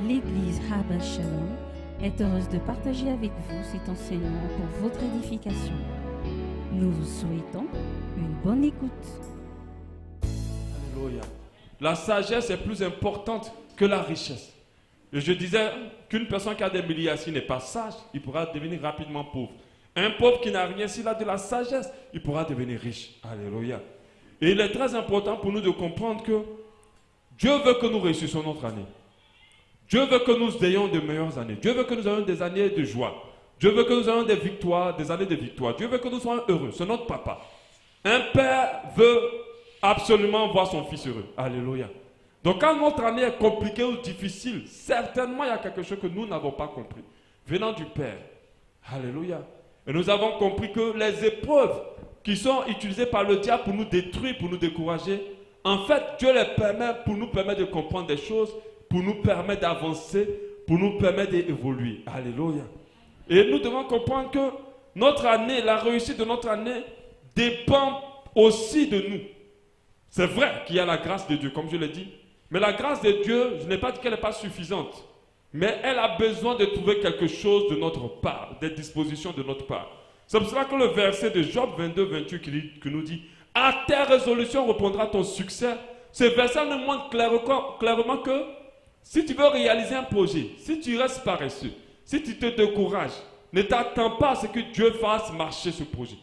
L'Église Habas Shalom est heureuse de partager avec vous cet enseignement pour votre édification. Nous vous souhaitons une bonne écoute. Alléluia. La sagesse est plus importante que la richesse. Et je disais qu'une personne qui a des milliards, s'il n'est pas sage, il pourra devenir rapidement pauvre. Un pauvre qui n'a rien, s'il a de la sagesse, il pourra devenir riche. Alléluia. Et il est très important pour nous de comprendre que Dieu veut que nous réussissions notre année. Dieu veut que nous ayons de meilleures années. Dieu veut que nous ayons des années de joie. Dieu veut que nous ayons des victoires, des années de victoire. Dieu veut que nous soyons heureux. C'est notre papa. Un père veut absolument voir son fils heureux. Alléluia. Donc quand notre année est compliquée ou difficile, certainement il y a quelque chose que nous n'avons pas compris. Venant du Père. Alléluia. Et nous avons compris que les épreuves qui sont utilisées par le diable pour nous détruire, pour nous décourager, en fait, Dieu les permet pour nous permettre de comprendre des choses, pour nous permettre d'avancer, pour nous permettre d'évoluer. Alléluia. Et nous devons comprendre que notre année, la réussite de notre année dépend aussi de nous. C'est vrai qu'il y a la grâce de Dieu, comme je l'ai dit. Mais la grâce de Dieu, je n'ai pas dit qu'elle n'est pas suffisante. Mais elle a besoin de trouver quelque chose de notre part, des dispositions de notre part. C'est pour cela que le verset de Job 22, 28 qui nous dit « À tes résolutions répondra ton succès ». Ce verset nous montre clairement que si tu veux réaliser un projet, si tu restes paresseux, si tu te décourages, ne t'attends pas à ce que Dieu fasse marcher ce projet.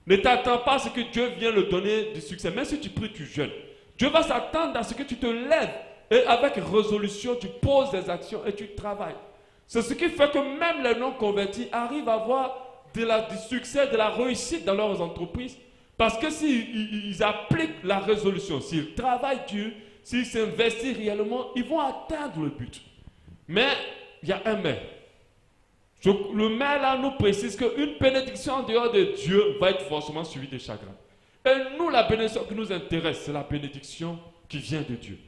Ne t'attends pas à ce que Dieu vienne le donner du succès. Même si tu pries, tu jeûnes. Dieu va s'attendre à ce que tu te lèves et avec résolution, tu poses des actions et tu travailles. C'est ce qui fait que même les non-convertis arrivent à avoir du succès, de la réussite dans leurs entreprises. Parce que s'ils appliquent la résolution, s'ils travaillent dur, s'ils s'investissent réellement, ils vont atteindre le but. Mais il y a un mais. Le mais là nous précise qu'une bénédiction en dehors de Dieu va être forcément suivie de chagrin. Et nous, la bénédiction qui nous intéresse, c'est la bénédiction qui vient de Dieu.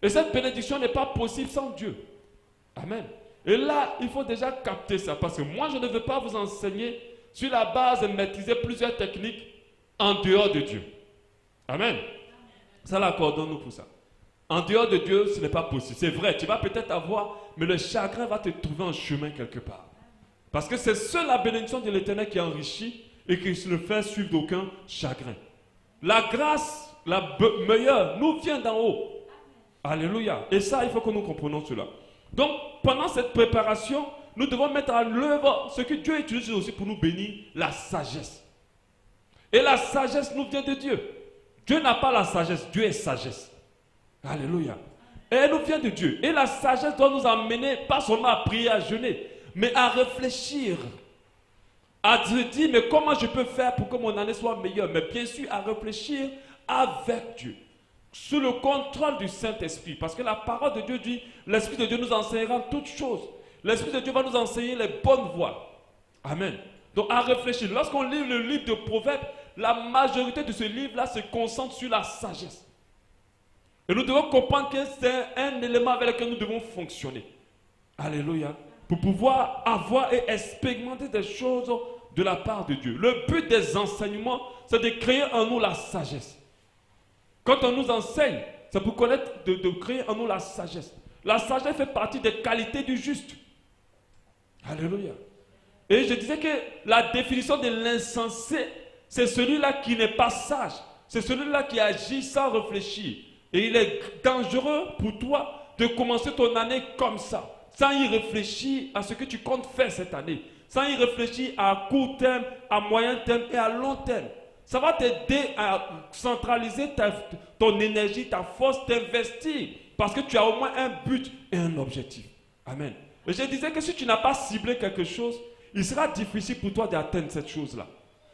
Et cette bénédiction n'est pas possible sans Dieu. Amen. Et là, il faut déjà capter ça. Parce que moi, je ne veux pas vous enseigner sur la base de maîtriser plusieurs techniques en dehors de Dieu. Amen. Ça, l'accordons-nous pour ça. En dehors de Dieu, ce n'est pas possible. C'est vrai, tu vas peut-être avoir, mais le chagrin va te trouver en chemin quelque part. Parce que c'est seule la bénédiction de l'Éternel qui enrichit et qui ne fait suivre d'aucun chagrin. La grâce, la meilleure, nous vient d'en haut. Alléluia. Et ça, il faut que nous comprenions cela. Donc, pendant cette préparation, nous devons mettre en œuvre ce que Dieu utilise aussi pour nous bénir, la sagesse. Et la sagesse nous vient de Dieu. Dieu n'a pas la sagesse, Dieu est sagesse. Alléluia. Et elle nous vient de Dieu. Et la sagesse doit nous amener, pas seulement à prier, à jeûner, mais à réfléchir. À se dire, mais comment je peux faire pour que mon année soit meilleure? Mais bien sûr, à réfléchir avec Dieu. Sous le contrôle du Saint-Esprit. Parce que la parole de Dieu dit, l'Esprit de Dieu nous enseignera toutes choses. L'Esprit de Dieu va nous enseigner les bonnes voies. Amen. Donc à réfléchir. Lorsqu'on lit le livre de Proverbes, la majorité de ce livre-là se concentre sur la sagesse. Et nous devons comprendre que c'est un élément avec lequel nous devons fonctionner. Alléluia. Pour pouvoir avoir et expérimenter des choses de la part de Dieu. Le but des enseignements, c'est de créer en nous la sagesse. Quand on nous enseigne, c'est pour connaître, de créer en nous la sagesse. La sagesse fait partie des qualités du juste. Alléluia. Et je disais que la définition de l'insensé, c'est celui-là qui n'est pas sage. C'est celui-là qui agit sans réfléchir. Et il est dangereux pour toi de commencer ton année comme ça, sans y réfléchir à ce que tu comptes faire cette année, sans y réfléchir à court terme, à moyen terme et à long terme. Ça va t'aider à centraliser ton énergie, ta force, t'investir, parce que tu as au moins un but et un objectif. Amen. Et je disais que si tu n'as pas ciblé quelque chose, il sera difficile pour toi d'atteindre cette chose-là.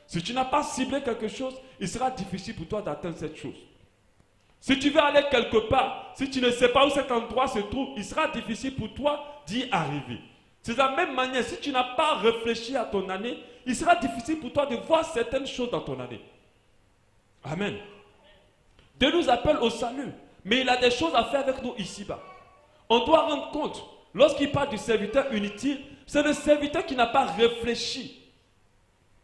Si tu n'as pas ciblé quelque chose, il sera difficile pour toi d'atteindre cette chose. Si tu veux aller quelque part, si tu ne sais pas où cet endroit se trouve, il sera difficile pour toi d'y arriver. C'est de la même manière, si tu n'as pas réfléchi à ton année, il sera difficile pour toi de voir certaines choses dans ton année. Amen. Dieu nous appelle au salut, mais il a des choses à faire avec nous ici-bas. On doit rendre compte, lorsqu'il parle du serviteur inutile, c'est le serviteur qui n'a pas réfléchi,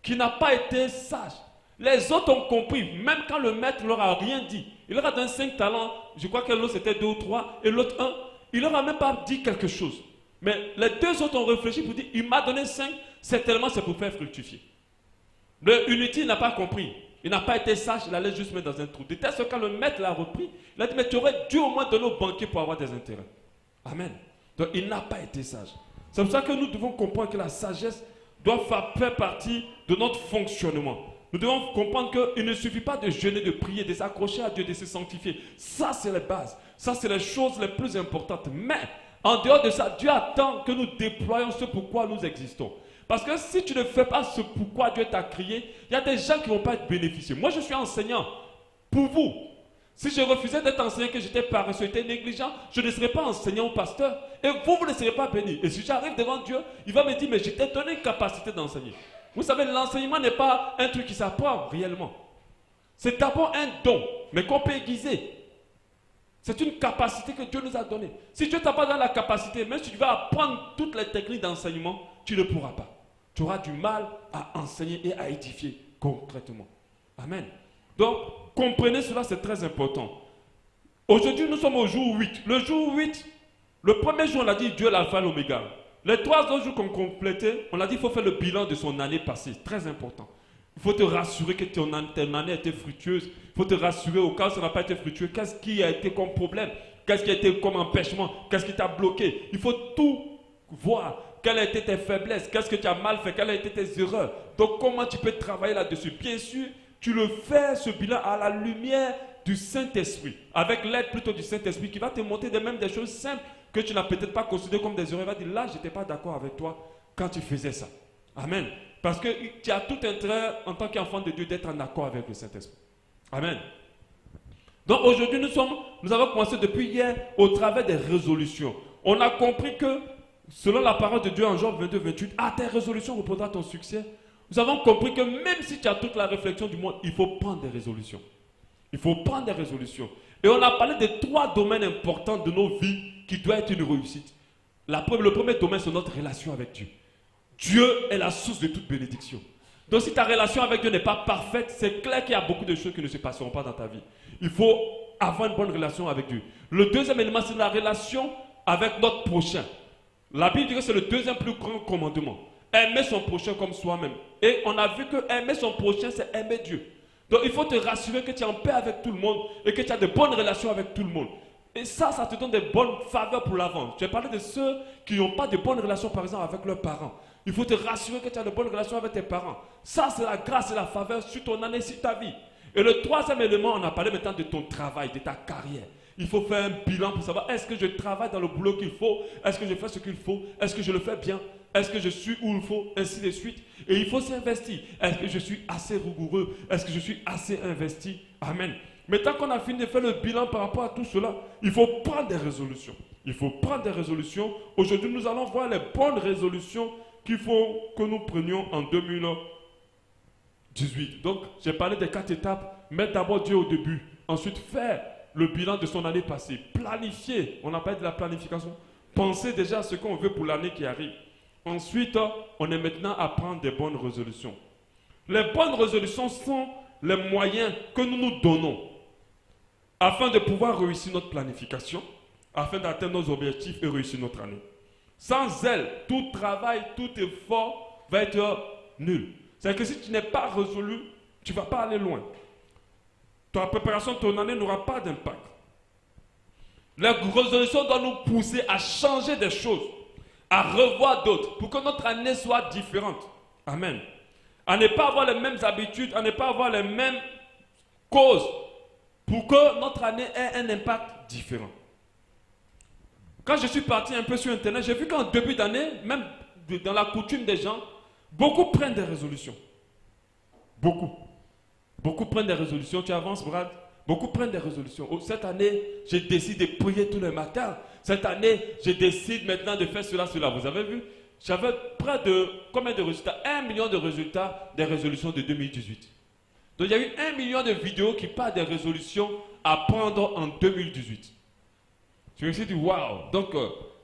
qui n'a pas été sage. Les autres ont compris, même quand le maître leur a rien dit. Il leur a donné 5 talents, je crois que l'autre c'était 2 ou 3, et l'autre 1. Il leur a même pas dit quelque chose. Mais les deux autres ont réfléchi pour dire, il m'a donné 5, certainement c'est pour faire fructifier. Le unity n'a pas compris. Il n'a pas été sage, il allait juste mettre dans un trou. De telle sorte que quand le maître l'a repris, il a dit, mais tu aurais dû au moins donner au banquier pour avoir des intérêts. Amen. Donc il n'a pas été sage. C'est pour ça que nous devons comprendre que la sagesse doit faire partie de notre fonctionnement. Nous devons comprendre qu'il ne suffit pas de jeûner, de prier, de s'accrocher à Dieu, de se sanctifier. Ça, c'est les bases. Ça, c'est les choses les plus importantes. Mais, en dehors de ça, Dieu attend que nous déployions ce pourquoi nous existons. Parce que si tu ne fais pas ce pourquoi Dieu t'a créé, il y a des gens qui ne vont pas être bénéficiés. Moi, je suis enseignant pour vous. Si je refusais d'être enseignant, que j'étais paresseux, j'étais négligent, je ne serais pas enseignant ou pasteur. Et vous, vous ne serez pas bénis. Et si j'arrive devant Dieu, il va me dire, mais je t'ai donné une capacité d'enseigner. Vous savez, l'enseignement n'est pas un truc qui s'apprend réellement. C'est d'abord un don, mais qu'on peut aiguiser. C'est une capacité que Dieu nous a donnée. Si Dieu t'a pas donné la capacité, même si tu vas apprendre toutes les techniques d'enseignement, tu ne pourras pas. Tu auras du mal à enseigner et à édifier concrètement. Amen. Donc, comprenez cela, c'est très important. Aujourd'hui, nous sommes au jour 8. Le jour 8, le premier jour, on a dit Dieu est l'alpha et l'oméga. Les 3 autres jours qu'on complétait, on a dit qu'il faut faire le bilan de son année passée. Très important. Il faut te rassurer que ton année a été fructueuse. Il faut te rassurer au cas où ça n'a pas été fructueux. Qu'est-ce qui a été comme problème? Qu'est-ce qui a été comme empêchement? Qu'est-ce qui t'a bloqué? Il faut tout voir. Quelles ont été tes faiblesses? Qu'est-ce que tu as mal fait? Quelles ont été tes erreurs? Donc, comment tu peux travailler là-dessus? Bien sûr, tu le fais, ce bilan, à la lumière du Saint-Esprit. Avec l'aide plutôt du Saint-Esprit qui va te montrer même des choses simples que tu n'as peut-être pas considérées comme des erreurs. Il va dire, là, je n'étais pas d'accord avec toi quand tu faisais ça. Amen. Parce que tu as tout intérêt, en tant qu'enfant de Dieu, d'être en accord avec le Saint-Esprit. Amen. Donc aujourd'hui, nous avons commencé depuis hier au travers des résolutions. On a compris que, selon la parole de Dieu en Job 22, 28, à tes résolutions reposera ton succès. Nous avons compris que même si tu as toute la réflexion du monde, il faut prendre des résolutions. Il faut prendre des résolutions. Et on a parlé de 3 domaines importants de nos vies qui doivent être une réussite. Le premier domaine, c'est notre relation avec Dieu. Dieu est la source de toute bénédiction. Donc si ta relation avec Dieu n'est pas parfaite, c'est clair qu'il y a beaucoup de choses qui ne se passeront pas dans ta vie. Il faut avoir une bonne relation avec Dieu. Le deuxième élément, c'est la relation avec notre prochain. La Bible dit que c'est le deuxième plus grand commandement. Aimer son prochain comme soi-même. Et on a vu que aimer son prochain, c'est aimer Dieu. Donc il faut te rassurer que tu es en paix avec tout le monde et que tu as de bonnes relations avec tout le monde. Et ça te donne de bonnes faveurs pour l'avant. Tu as parlé de ceux qui n'ont pas de bonnes relations, par exemple, avec leurs parents. Il faut te rassurer que tu as de bonnes relations avec tes parents. Ça, c'est la grâce et la faveur sur ton année, sur ta vie. Et le troisième élément, on a parlé maintenant de ton travail, de ta carrière. Il faut faire un bilan pour savoir, est-ce que je travaille dans le boulot qu'il faut? Est-ce que je fais ce qu'il faut? Est-ce que je le fais bien? Est-ce que je suis où il faut? Ainsi de suite. Et il faut s'investir. Est-ce que je suis assez rigoureux? Est-ce que je suis assez investi? Amen. Maintenant qu'on a fini de faire le bilan par rapport à tout cela, il faut prendre des résolutions. Il faut prendre des résolutions. Aujourd'hui, nous allons voir les bonnes résolutions qu'il faut que nous prenions en 2018. Donc, j'ai parlé des 4 étapes. Mettre d'abord Dieu au début. Ensuite, faire le bilan de son année passée. Planifier. On a parlé de la planification. Penser déjà à ce qu'on veut pour l'année qui arrive. Ensuite, on est maintenant à prendre des bonnes résolutions. Les bonnes résolutions sont les moyens que nous nous donnons afin de pouvoir réussir notre planification, afin d'atteindre nos objectifs et réussir notre année. Sans elle, tout travail, tout effort va être nul. C'est-à-dire que si tu n'es pas résolu, tu ne vas pas aller loin. Ta préparation de ton année n'aura pas d'impact. La résolution doit nous pousser à changer des choses, à revoir d'autres, pour que notre année soit différente. Amen. À ne pas avoir les mêmes habitudes, à ne pas avoir les mêmes causes, pour que notre année ait un impact différent. Quand je suis parti un peu sur Internet, j'ai vu qu'en début d'année, même dans la coutume des gens, beaucoup prennent des résolutions. Beaucoup. Beaucoup prennent des résolutions. Tu avances, Brad. Beaucoup prennent des résolutions. Oh, cette année, je décide de prier tous les matins. Cette année, je décide maintenant de faire cela, cela. Vous avez vu? J'avais près de combien de résultats? 1 million de résultats des résolutions de 2018. Donc il y a eu 1 million de vidéos qui parlent des résolutions à prendre en 2018. Je me suis dit, waouh! Donc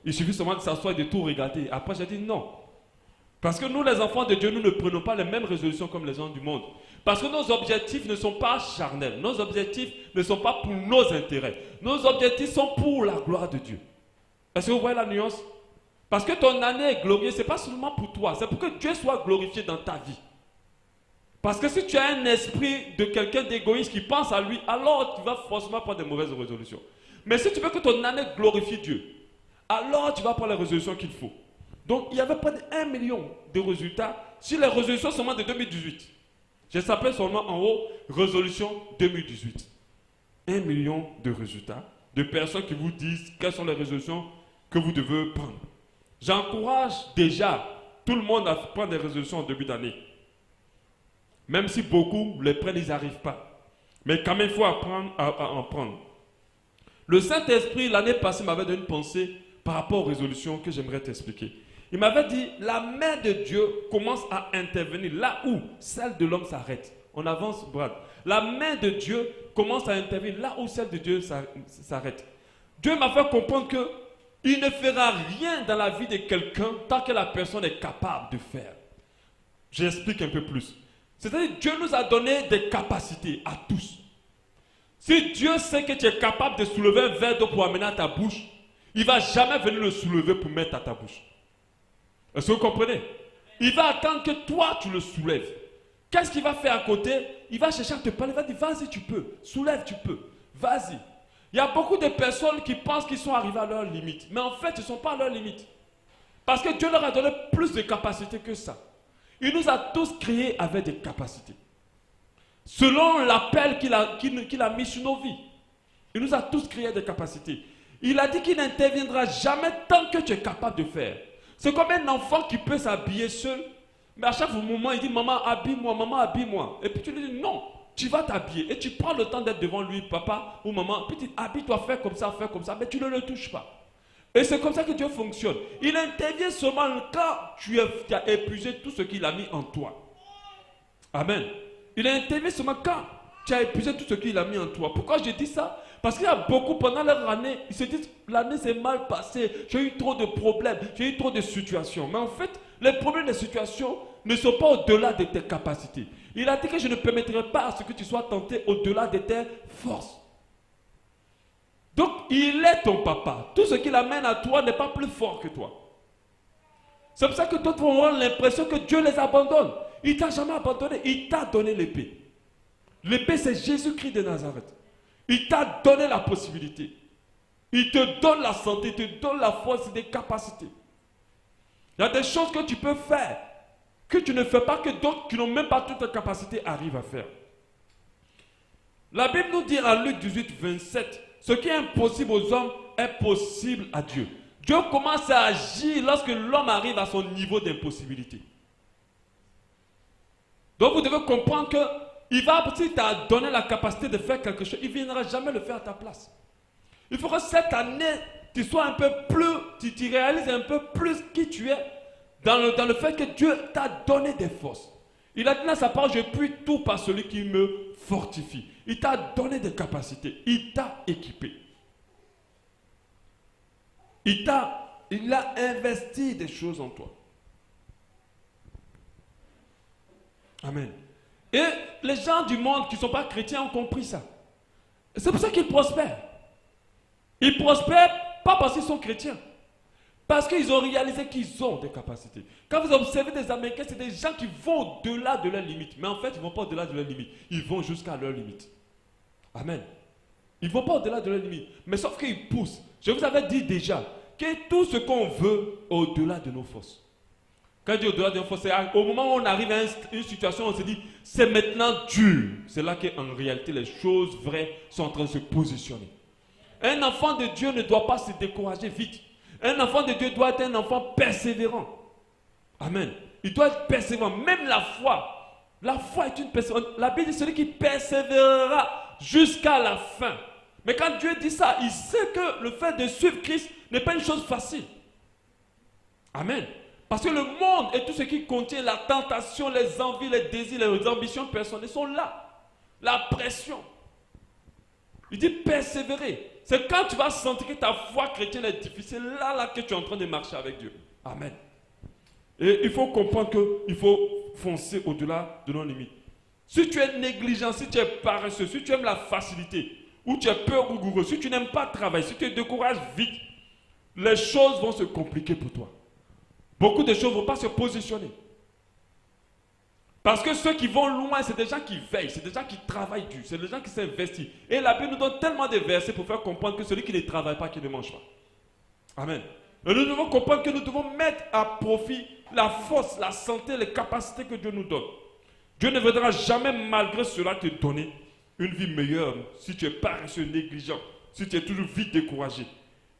il suffit seulement de s'asseoir et de tout regarder. Après, j'ai dit non. Parce que nous, les enfants de Dieu, nous ne prenons pas les mêmes résolutions comme les gens du monde. Parce que nos objectifs ne sont pas charnels. Nos objectifs ne sont pas pour nos intérêts. Nos objectifs sont pour la gloire de Dieu. Est-ce que vous voyez la nuance? Parce que ton année est glorieuse, ce n'est pas seulement pour toi, c'est pour que Dieu soit glorifié dans ta vie. Parce que si tu as un esprit de quelqu'un d'égoïste qui pense à lui, alors tu vas forcément prendre de mauvaises résolutions. Mais si tu veux que ton année glorifie Dieu, alors tu vas prendre les résolutions qu'il faut. Donc il y avait près de 1 million de résultats sur les résolutions seulement de 2018. Je s'appelle seulement en haut résolution 2018. 1 million de résultats, de personnes qui vous disent quelles sont les résolutions que vous devez prendre. J'encourage déjà tout le monde à prendre des résolutions en début d'année. Même si beaucoup les prennent, ils n'arrivent pas. Mais quand même, il faut apprendre à en prendre. Le Saint-Esprit, l'année passée, m'avait donné une pensée par rapport aux résolutions que j'aimerais t'expliquer. Il m'avait dit, la main de Dieu commence à intervenir là où celle de l'homme s'arrête. On avance, Brad. La main de Dieu commence à intervenir là où celle de Dieu s'arrête. Dieu m'a fait comprendre qu'il ne fera rien dans la vie de quelqu'un tant que la personne est capable de faire. J'explique un peu plus. C'est-à-dire que Dieu nous a donné des capacités à tous. Si Dieu sait que tu es capable de soulever un verre d'eau pour amener à ta bouche, il ne va jamais venir le soulever pour mettre à ta bouche. Est-ce que vous comprenez? Il va attendre que toi, tu le soulèves. Qu'est-ce qu'il va faire à côté? Il va chercher à te parler, il va dire, vas-y, tu peux, soulève, tu peux, vas-y. Il y a beaucoup de personnes qui pensent qu'ils sont arrivés à leur limite, mais en fait, ils ne sont pas à leur limite. Parce que Dieu leur a donné plus de capacités que ça. Il nous a tous créés avec des capacités. Selon l'appel qu'il a mis sur nos vies. Il nous a tous créés des capacités. Il a dit qu'il n'interviendra jamais tant que tu es capable de faire. C'est comme un enfant qui peut s'habiller seul, mais à chaque moment, il dit, maman, habille-moi. Et puis tu lui dis, non, tu vas t'habiller. Et tu prends le temps d'être devant lui, papa ou maman, puis tu dis, habille-toi, fais comme ça, mais tu ne le touches pas. Et c'est comme ça que Dieu fonctionne. Il intervient seulement quand tu as épuisé tout ce qu'il a mis en toi. Amen. Il intervient seulement quand tu as épuisé tout ce qu'il a mis en toi. Pourquoi je dis ça? Parce qu'il y a beaucoup pendant leur année, ils se disent l'année s'est mal passée, j'ai eu trop de problèmes, j'ai eu trop de situations. Mais en fait, les problèmes des situations ne sont pas au-delà de tes capacités. Il a dit que je ne permettrai pas à ce que tu sois tenté au-delà de tes forces. Donc, il est ton papa. Tout ce qu'il amène à toi n'est pas plus fort que toi. C'est pour ça que d'autres vont avoir l'impression que Dieu les abandonne. Il ne t'a jamais abandonné. Il t'a donné l'épée. L'épée, c'est Jésus-Christ de Nazareth. Il t'a donné la possibilité. Il te donne la santé, il te donne la force et des capacités. Il y a des choses que tu peux faire, que tu ne fais pas, que d'autres qui n'ont même pas toutes les capacités arrivent à faire. La Bible nous dit en Luc 18, 27, ce qui est impossible aux hommes est possible à Dieu. Dieu commence à agir lorsque l'homme arrive à son niveau d'impossibilité. Donc vous devez comprendre que s'il t'a donné la capacité de faire quelque chose, il ne viendra jamais le faire à ta place. Il faut que cette année, tu sois un peu plus, tu réalises un peu plus qui tu es dans le fait que Dieu t'a donné des forces. Il a dit dans sa parole, je puis tout par celui qui me fortifie. Il t'a donné des capacités, il t'a équipé. Il a investi des choses en toi. Amen. Et les gens du monde qui ne sont pas chrétiens ont compris ça. C'est pour ça qu'ils prospèrent. Ils prospèrent pas parce qu'ils sont chrétiens. Parce qu'ils ont réalisé qu'ils ont des capacités. Quand vous observez des Américains, c'est des gens qui vont au-delà de leurs limites. Mais en fait, ils ne vont pas au-delà de leurs limites. Ils vont jusqu'à leurs limites. Amen. Ils ne vont pas au-delà de leurs limites. Mais sauf qu'ils poussent. Je vous avais dit déjà que tout ce qu'on veut au-delà de nos forces. Quand je dis au-delà de nos forces, c'est au moment où on arrive à une situation, on se dit, c'est maintenant dur. C'est là qu'en réalité, les choses vraies sont en train de se positionner. Un enfant de Dieu ne doit pas se décourager vite. Un enfant de Dieu doit être un enfant persévérant. Amen. Il doit être persévérant. Même la foi. La foi est une persévérance. La Bible dit celui qui persévérera jusqu'à la fin. Mais quand Dieu dit ça, il sait que le fait de suivre Christ n'est pas une chose facile. Amen. Parce que le monde et tout ce qui contient la tentation, les envies, les désirs, les ambitions personnelles sont là. La pression. Il dit persévérer. C'est quand tu vas sentir que ta foi chrétienne est difficile, là que tu es en train de marcher avec Dieu. Amen. Et il faut comprendre qu'il faut foncer au-delà de nos limites. Si tu es négligent, si tu es paresseux, si tu aimes la facilité, ou tu es peur rigoureux, si tu n'aimes pas travailler, si tu te décourages vite, les choses vont se compliquer pour toi. Beaucoup de choses ne vont pas se positionner. Parce que ceux qui vont loin, c'est des gens qui veillent, c'est des gens qui travaillent dur, c'est des gens qui s'investissent. Et la Bible nous donne tellement de versets pour faire comprendre que celui qui ne travaille pas, qui ne mange pas. Amen. Et nous devons comprendre que nous devons mettre à profit la force, la santé, les capacités que Dieu nous donne. Dieu ne voudra jamais, malgré cela, te donner une vie meilleure si tu es paresseux, négligent, si tu es toujours vite découragé.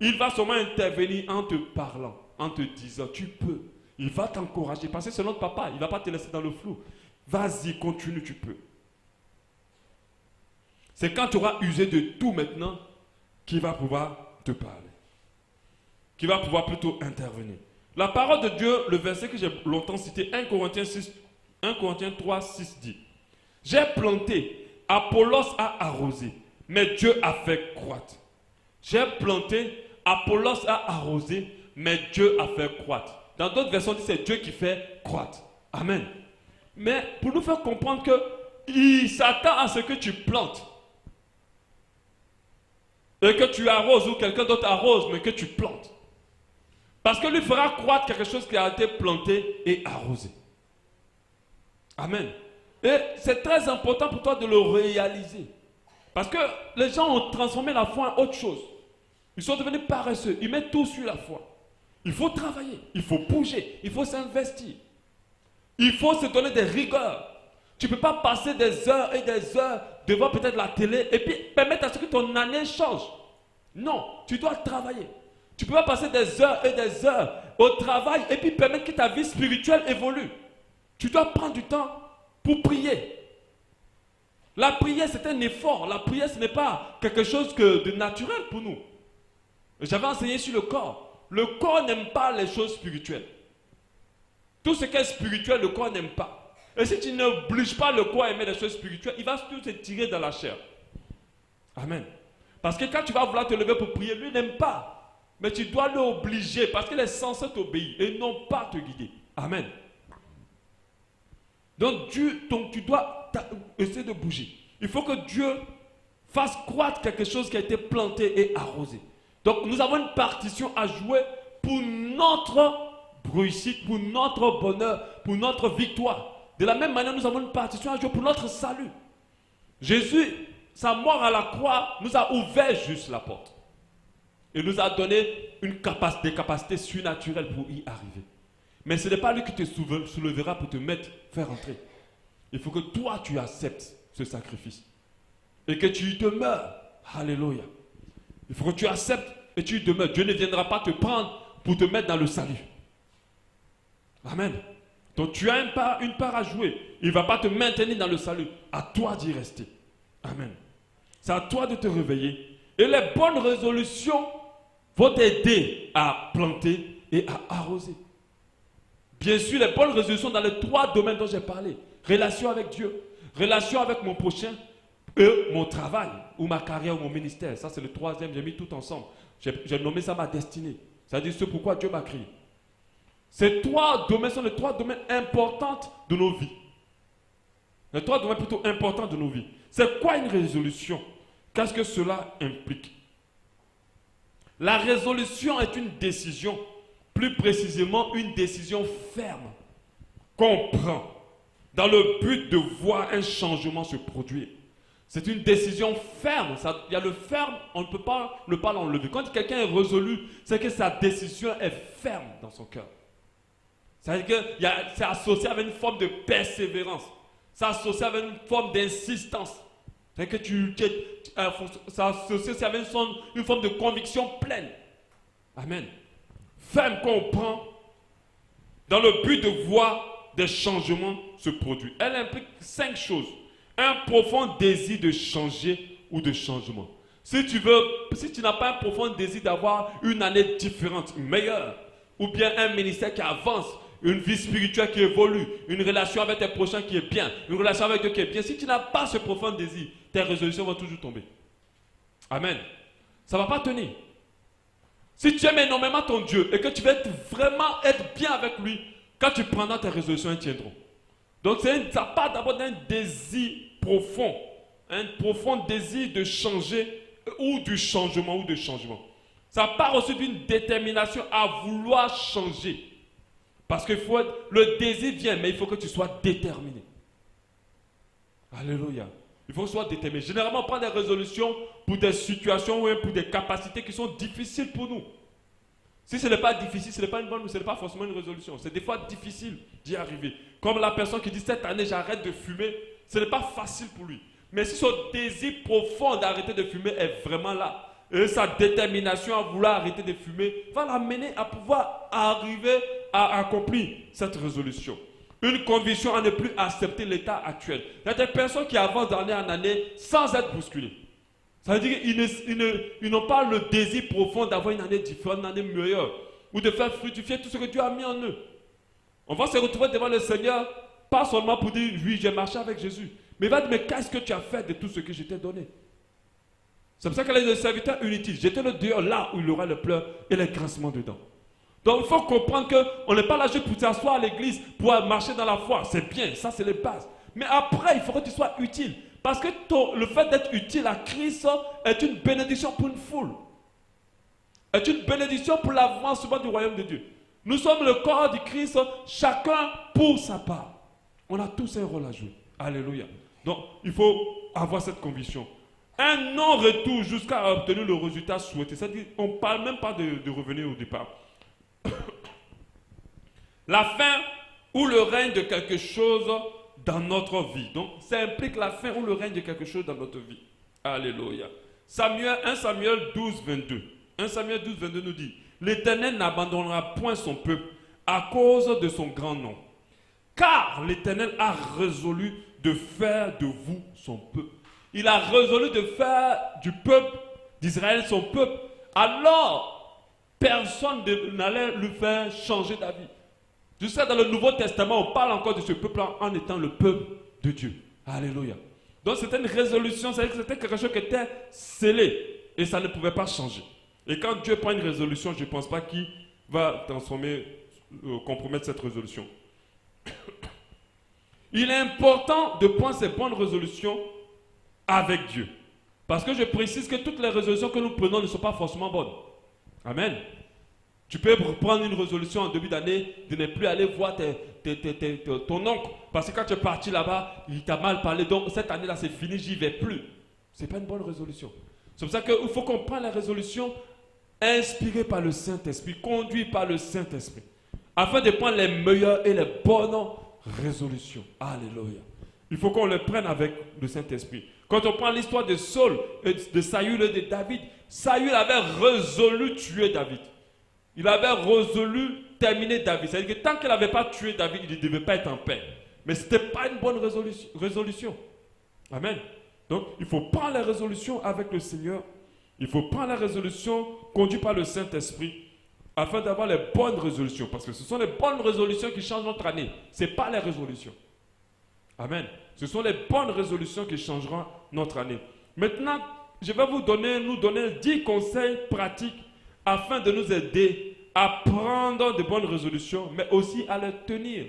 Il va seulement intervenir en te parlant, en te disant, tu peux. Il va t'encourager, parce que c'est notre papa, il ne va pas te laisser dans le flou. Vas-y, continue, tu peux. C'est quand tu auras usé de tout maintenant qu'il va pouvoir te parler. Qu'il va pouvoir plutôt intervenir. La parole de Dieu, le verset que j'ai longtemps cité, 1 Corinthiens 3, 6 dit, « J'ai planté, Apollos a arrosé, mais Dieu a fait croître. » J'ai planté, Apollos a arrosé, mais Dieu a fait croître. Dans d'autres versions, dit c'est Dieu qui fait croître. Amen. Mais pour nous faire comprendre qu'il s'attend à ce que tu plantes. Et que tu arroses ou quelqu'un d'autre arrose, mais que tu plantes. Parce que lui fera croître quelque chose qui a été planté et arrosé. Amen. Et c'est très important pour toi de le réaliser. Parce que les gens ont transformé la foi en autre chose. Ils sont devenus paresseux. Ils mettent tout sur la foi. Il faut travailler, il faut bouger, il faut s'investir. Il faut se donner des rigueurs. Tu ne peux pas passer des heures et des heures devant peut-être la télé et puis permettre à ce que ton année change. Non, tu dois travailler. Tu ne peux pas passer des heures et des heures au travail et puis permettre que ta vie spirituelle évolue. Tu dois prendre du temps pour prier. La prière, c'est un effort. La prière, ce n'est pas quelque chose de naturel pour nous. J'avais enseigné sur le corps. Le corps n'aime pas les choses spirituelles. Tout ce qui est spirituel, le corps n'aime pas. Et si tu n'obliges pas le corps à aimer les choses spirituelles, il va tout se tirer dans la chair. Amen. Parce que quand tu vas vouloir te lever pour prier, lui n'aime pas. Mais tu dois l'obliger parce qu'il est censé t'obéir et non pas te guider. Amen. Donc tu dois essayer de bouger. Il faut que Dieu fasse croître quelque chose qui a été planté et arrosé. Donc nous avons une partition à jouer pour notre réussite, pour notre bonheur, pour notre victoire. De la même manière, nous avons une partition à jouer pour notre salut. Jésus, sa mort à la croix, nous a ouvert juste la porte. Et nous a donné des capacités surnaturelles pour y arriver. Mais ce n'est pas lui qui te soulèvera pour te faire entrer. Il faut que toi, tu acceptes ce sacrifice. Et que tu y demeures. Alléluia. Il faut que tu acceptes et tu y demeures. Dieu ne viendra pas te prendre pour te mettre dans le salut. Amen. Donc tu as une part à jouer. Il ne va pas te maintenir dans le salut. À toi d'y rester. Amen. C'est à toi de te réveiller. Et les bonnes résolutions vont t'aider à planter et à arroser. Bien sûr, les bonnes résolutions dans les 3 domaines dont j'ai parlé. Relation avec Dieu, relation avec mon prochain, et mon travail, ou ma carrière, ou mon ministère. Ça, c'est le 3e, j'ai mis tout ensemble. J'ai nommé ça ma destinée. C'est-à-dire ce pourquoi Dieu m'a créé. Ces 3 domaines sont les 3 domaines importants de nos vies. Les 3 domaines plutôt importants de nos vies. C'est quoi une résolution? Qu'est-ce que cela implique? La résolution est une décision, plus précisément une décision ferme, qu'on prend dans le but de voir un changement se produire. C'est une décision ferme. Il y a le ferme, on ne peut pas l'enlever. Quand quelqu'un est résolu, c'est que sa décision est ferme dans son cœur. C'est-à-dire que c'est associé avec une forme de persévérance. C'est associé avec une forme d'insistance. C'est-à-dire que c'est associé avec une forme de conviction pleine. Amen. Ferme qu'on prend dans le but de voir des changements se produire. Elle implique 5 choses. Un profond désir de changer ou de changement. Si tu n'as pas un profond désir d'avoir une année différente, meilleure, ou bien un ministère qui avance, une vie spirituelle qui évolue, une relation avec tes prochains qui est bien, une relation avec Dieu qui est bien, si tu n'as pas ce profond désir, tes résolutions vont toujours tomber. Amen. Ça ne va pas tenir. Si tu aimes énormément ton Dieu et que tu veux vraiment être bien avec lui, quand tu prendras tes résolutions, elles tiendront. Donc ça part d'abord d'un désir profond, un profond désir de changer ou du changement ou de changement. Ça part aussi d'une détermination à vouloir changer. Parce que le désir vient, mais il faut que tu sois déterminé. Alléluia. Il faut que tu sois déterminé. Généralement, on prend des résolutions pour des situations ou pour des capacités qui sont difficiles pour nous. Si ce n'est pas difficile, ce n'est pas une bonne, ce n'est pas forcément une résolution. C'est des fois difficile d'y arriver. Comme la personne qui dit cette année j'arrête de fumer, ce n'est pas facile pour lui. Mais si son désir profond d'arrêter de fumer est vraiment là, et sa détermination à vouloir arrêter de fumer va l'amener à pouvoir arriver à accomplir cette résolution. Une conviction à ne plus accepter l'état actuel. Il y a des personnes qui avancent d'année en année sans être bousculées. Ça veut dire qu'ils n'ont pas le désir profond d'avoir une année différente, une année meilleure, ou de faire fructifier tout ce que Dieu a mis en eux. On va se retrouver devant le Seigneur, pas seulement pour dire, oui, j'ai marché avec Jésus, mais il va dire, mais qu'est-ce que tu as fait de tout ce que je t'ai donné? C'est pour ça que les serviteurs inutiles, jetez-le dehors là où il y aura le pleurs et les grincements dedans. Donc il faut comprendre qu'on n'est pas là juste pour s'asseoir à l'église, pour marcher dans la foi. C'est bien, ça c'est les bases. Mais après, il faut que tu sois utile. Parce que le fait d'être utile à Christ est une bénédiction pour une foule. Est une bénédiction pour l'avancement du royaume de Dieu. Nous sommes le corps du Christ, chacun pour sa part. On a tous un rôle à jouer. Alléluia. Donc il faut avoir cette conviction. Un non-retour jusqu'à obtenir le résultat souhaité. C'est-à-dire qu'on ne parle même pas de revenir au départ. La fin ou le règne de quelque chose dans notre vie. Donc, ça implique la fin ou le règne de quelque chose dans notre vie. Alléluia. 1 Samuel 12, 22. 1 Samuel 12, 22 nous dit, l'Éternel n'abandonnera point son peuple à cause de son grand nom. Car l'Éternel a résolu de faire de vous son peuple. Il a résolu de faire du peuple d'Israël son peuple. Alors, personne n'allait lui faire changer d'avis. Jusqu'à dans le Nouveau Testament, on parle encore de ce peuple en étant le peuple de Dieu. Alléluia. Donc c'était une résolution, c'est-à-dire que c'était quelque chose qui était scellé et ça ne pouvait pas changer. Et quand Dieu prend une résolution, je ne pense pas qu'il va compromettre cette résolution. Il est important de prendre ces bonnes résolutions avec Dieu. Parce que je précise que toutes les résolutions que nous prenons ne sont pas forcément bonnes. Amen. Tu peux prendre une résolution en début d'année de ne plus aller voir ton oncle. Parce que quand tu es parti là-bas, il t'a mal parlé. Donc cette année-là, c'est fini, j'y vais plus. Ce n'est pas une bonne résolution. C'est pour ça qu'il faut qu'on prenne la résolution inspirée par le Saint-Esprit, conduite par le Saint-Esprit. Afin de prendre les meilleures et les bonnes résolutions. Alléluia. Il faut qu'on les prenne avec le Saint-Esprit. Quand on prend l'histoire de Saul, de Saül et de David, Saül avait résolu tuer David. Il avait résolu terminer David. C'est-à-dire que tant qu'il n'avait pas tué David, il ne devait pas être en paix. Mais ce n'était pas une bonne résolution. Amen. Donc, il faut prendre la résolution avec le Seigneur. Il faut prendre la résolution conduite par le Saint-Esprit afin d'avoir les bonnes résolutions. Parce que ce sont les bonnes résolutions qui changent notre année. Ce n'est pas les résolutions. Amen. Ce sont les bonnes résolutions qui changeront notre année. Maintenant, je vais nous donner 10 conseils pratiques afin de nous aider à prendre de bonnes résolutions, mais aussi à les tenir.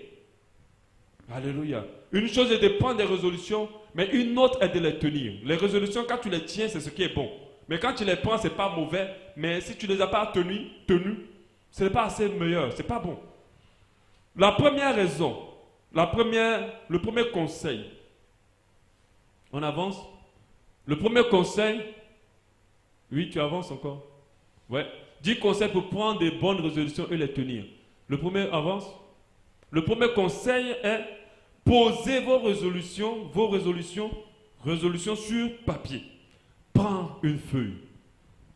Alléluia. Une chose est de prendre des résolutions, mais une autre est de les tenir. Les résolutions, quand tu les tiens, c'est ce qui est bon. Mais quand tu les prends, ce n'est pas mauvais. Mais si tu ne les as pas tenues, ce n'est pas assez meilleur. Ce n'est pas bon. La première raison, le premier conseil. On avance. Le premier conseil. Oui, tu avances encore. Ouais. 10 conseils pour prendre des bonnes résolutions et les tenir. Le premier avance. Le premier conseil est poser vos résolutions sur papier. Prends une feuille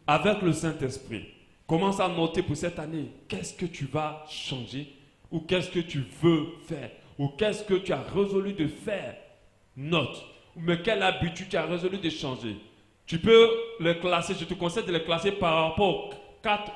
avec le Saint-Esprit. Commence à noter pour cette année. Qu'est-ce que tu vas changer ou qu'est-ce que tu veux faire ou qu'est-ce que tu as résolu de faire. Note. Mais quelle habitude tu as résolu de changer. Tu peux les classer, je te conseille de les classer par rapport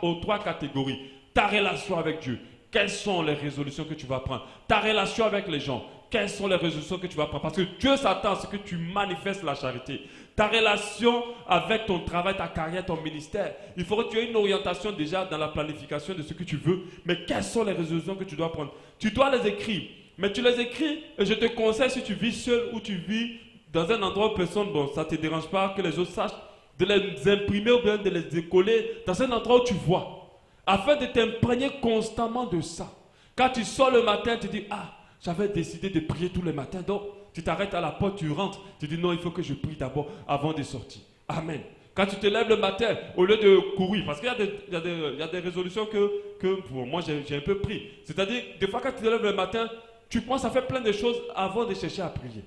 aux 3 catégories. Ta relation avec Dieu. Quelles sont les résolutions que tu vas prendre? Ta relation avec les gens. Quelles sont les résolutions que tu vas prendre? Parce que Dieu s'attend à ce que tu manifestes la charité. Ta relation avec ton travail, ta carrière, ton ministère. Il faut que tu aies une orientation déjà dans la planification de ce que tu veux. Mais quelles sont les résolutions que tu dois prendre? Tu dois les écrire. Mais tu les écris et je te conseille si tu vis seul ou tu vis dans un endroit où personne, bon, ça ne te dérange pas que les autres sachent, de les imprimer ou bien de les coller dans un endroit où tu vois, afin de t'imprégner constamment de ça. Quand tu sors le matin, tu dis, ah, j'avais décidé de prier tous les matins, donc tu t'arrêtes à la porte, tu rentres, tu dis, non, il faut que je prie d'abord avant de sortir. Amen. Quand tu te lèves le matin, au lieu de courir, parce qu'il y a des résolutions que pour moi j'ai un peu pris. C'est-à-dire, des fois quand tu te lèves le matin, tu penses à faire plein de choses avant de chercher à prier.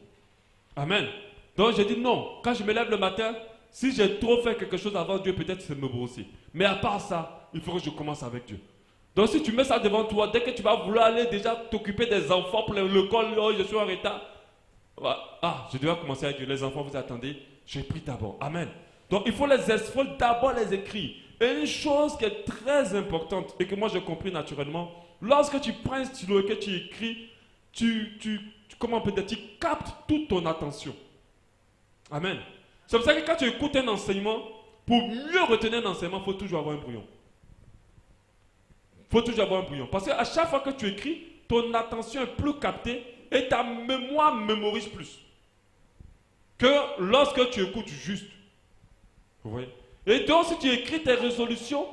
Amen. Donc j'ai dit non, quand je me lève le matin, si j'ai trop fait quelque chose avant Dieu, peut-être c'est me brosser. Mais à part ça, il faut que je commence avec Dieu. Donc si tu mets ça devant toi, dès que tu vas vouloir aller déjà t'occuper des enfants pour l'école, oh, je suis en retard. Ah, je dois commencer avec Dieu. Les enfants, vous attendez, je prie d'abord. Amen. Donc il faut d'abord les écrire. Et une chose qui est très importante et que moi j'ai compris naturellement, lorsque tu prends un stylo et que tu écris, comment peut-être, tu captes toute ton attention. Amen. C'est pour ça que quand tu écoutes un enseignement, pour mieux retenir un enseignement, il faut toujours avoir un brouillon. Il faut toujours avoir un brouillon. Parce qu'à chaque fois que tu écris, ton attention est plus captée et ta mémoire mémorise plus. Que lorsque tu écoutes juste. Vous voyez? Et donc, si tu écris tes résolutions,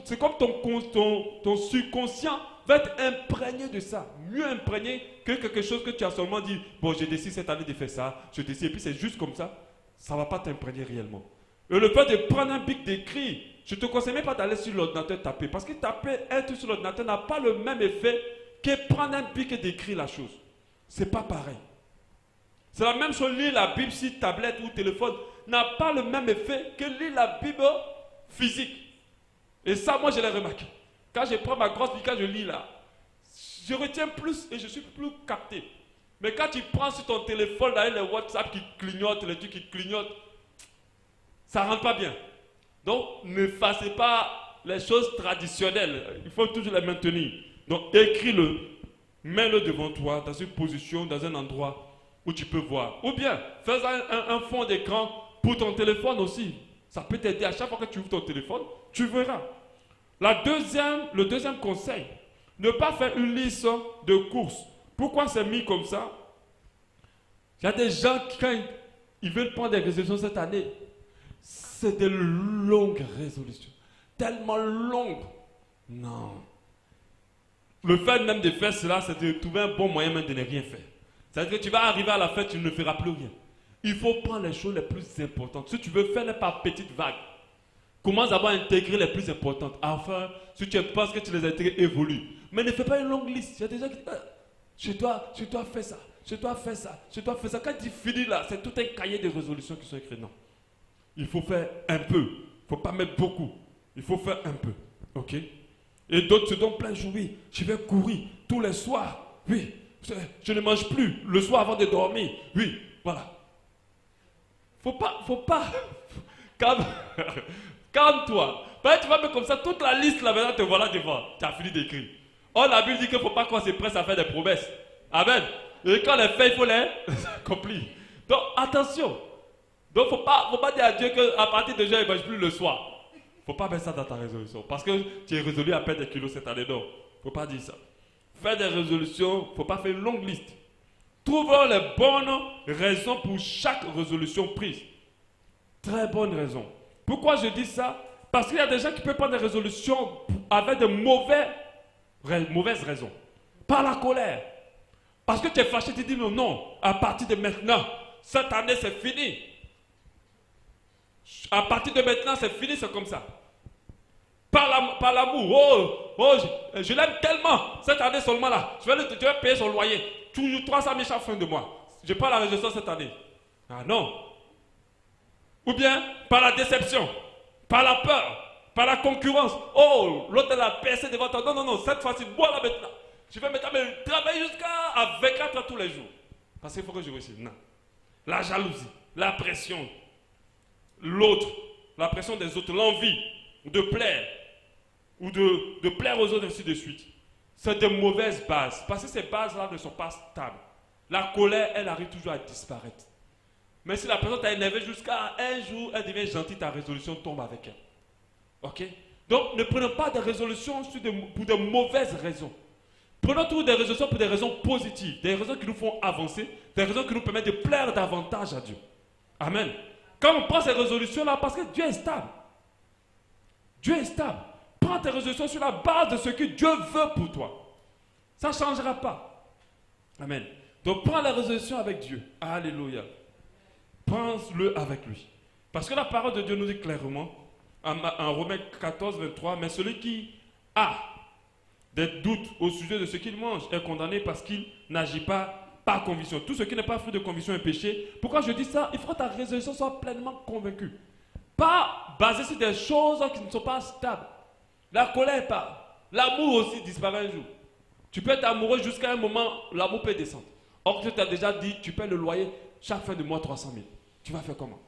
c'est comme ton subconscient va être imprégné de ça. Mieux imprégné que quelque chose que tu as seulement dit, bon, j'ai décidé cette année de faire ça, je décide, et puis c'est juste comme ça. Ça ne va pas t'imprégner réellement. Et le fait de prendre un bic d'écrit, je ne te conseille même pas d'aller sur l'ordinateur taper. Parce que taper un truc sur l'ordinateur n'a pas le même effet que prendre un bic et d'écrire la chose. Ce n'est pas pareil. C'est la même chose, lire la Bible sur tablette ou téléphone n'a pas le même effet que lire la Bible physique. Et ça, moi, je l'ai remarqué. Quand je prends ma grosse Bible, quand je lis là, je retiens plus et je suis plus capté. Mais quand tu prends sur ton téléphone, là, les WhatsApp qui clignotent, les trucs qui clignotent, ça ne rentre pas bien. Donc, ne fassez pas les choses traditionnelles. Il faut toujours les maintenir. Donc, écris-le, mets-le devant toi, dans une position, dans un endroit où tu peux voir. Ou bien, fais un fond d'écran pour ton téléphone aussi. Ça peut t'aider. À chaque fois que tu ouvres ton téléphone, tu verras. Le deuxième conseil, ne pas faire une liste de courses. Pourquoi c'est mis comme ça? Il y a des gens qui, quand ils veulent prendre des résolutions cette année, c'est de longues résolutions. Tellement longues. Non. Le fait même de faire cela, c'est de trouver un bon moyen même de ne rien faire. C'est-à-dire que tu vas arriver à la fin, tu ne feras plus rien. Il faut prendre les choses les plus importantes. Si tu veux faire par petites vagues, commence d'abord à intégrer les plus importantes. Enfin, si tu penses que tu les as intégrées, évolue. Mais ne fais pas une longue liste. Il y a des gens qui disent, je dois faire ça, je dois faire ça, je dois faire ça. Quand tu finis là, c'est tout un cahier de résolutions qui sont écrits. Non. Il faut faire un peu. Il ne faut pas mettre beaucoup. Il faut faire un peu. Ok? Et d'autres se donnent plein de jours. Oui, je vais courir tous les soirs. Oui, je ne mange plus le soir avant de dormir. Oui, voilà. Faut pas. Calme-toi. Tu vas mettre comme ça toute la liste là maintenant, te voilà devant. Tu as fini d'écrire. Oh, la Bible dit qu'il ne faut pas qu'on se presse à faire des promesses. Amen. Et quand les fait, il faut les accomplir. Donc, attention. Donc, il ne faut pas dire à Dieu qu'à partir de aujourd'hui, il ne mange plus le soir. Il ne faut pas mettre ça dans ta résolution. Parce que tu es résolu à perdre des kilos cette année. Non, il ne faut pas dire ça. Faire des résolutions, il ne faut pas faire une longue liste. Trouvons les bonnes raisons pour chaque résolution prise. Très bonne raison. Pourquoi je dis ça? Parce qu'il y a des gens qui peuvent prendre des résolutions avec de mauvaises raisons. Par la colère. Parce que tu es fâché, tu dis non, à partir de maintenant, cette année c'est fini. À partir de maintenant, c'est fini, c'est comme ça. Par l'amour. Je l'aime tellement. Cette année seulement là. Je vais payer son loyer. Toujours 300 000 chaque fin de mois. Je prends la résolution cette année. Ah non. Ou bien par la déception. Par la peur. Par la concurrence. Oh, l'autre elle a percé devant toi. Non. Cette fois-ci, moi là maintenant. Je vais maintenant travailler jusqu'à 24 heures tous les jours. Parce qu'il faut que je réussisse. Non. La jalousie. La pression. L'autre. La pression des autres. L'envie de plaire. Ou de plaire aux autres, ainsi de suite. C'est de mauvaises bases. Parce que ces bases-là ne sont pas stables. La colère, elle arrive toujours à disparaître. Mais si la personne t'a énervé jusqu'à un jour, elle devient gentille, ta résolution tombe avec elle. Ok? Donc, ne prenons pas de résolutions pour de mauvaises raisons. Prenons toujours des résolutions pour des raisons positives. Des raisons qui nous font avancer. Des raisons qui nous permettent de plaire davantage à Dieu. Amen. Quand on prend ces résolutions-là, parce que Dieu est stable. Dieu est stable. Prends tes résolutions sur la base de ce que Dieu veut pour toi. Ça ne changera pas. Amen. Donc prends la résolution avec Dieu. Alléluia. Prends-le avec lui. Parce que la parole de Dieu nous dit clairement, en Romains 14, 23, mais celui qui a des doutes au sujet de ce qu'il mange est condamné parce qu'il n'agit pas par conviction. Tout ce qui n'est pas fruit de conviction est péché. Pourquoi je dis ça? Il faut que ta résolution soit pleinement convaincue. Pas basée sur des choses qui ne sont pas stables. La colère part. L'amour aussi disparaît un jour. Tu peux être amoureux jusqu'à un moment, l'amour peut descendre. Or, tu t'as déjà dit, tu paies le loyer chaque fin de mois 300 000. Tu vas faire comment?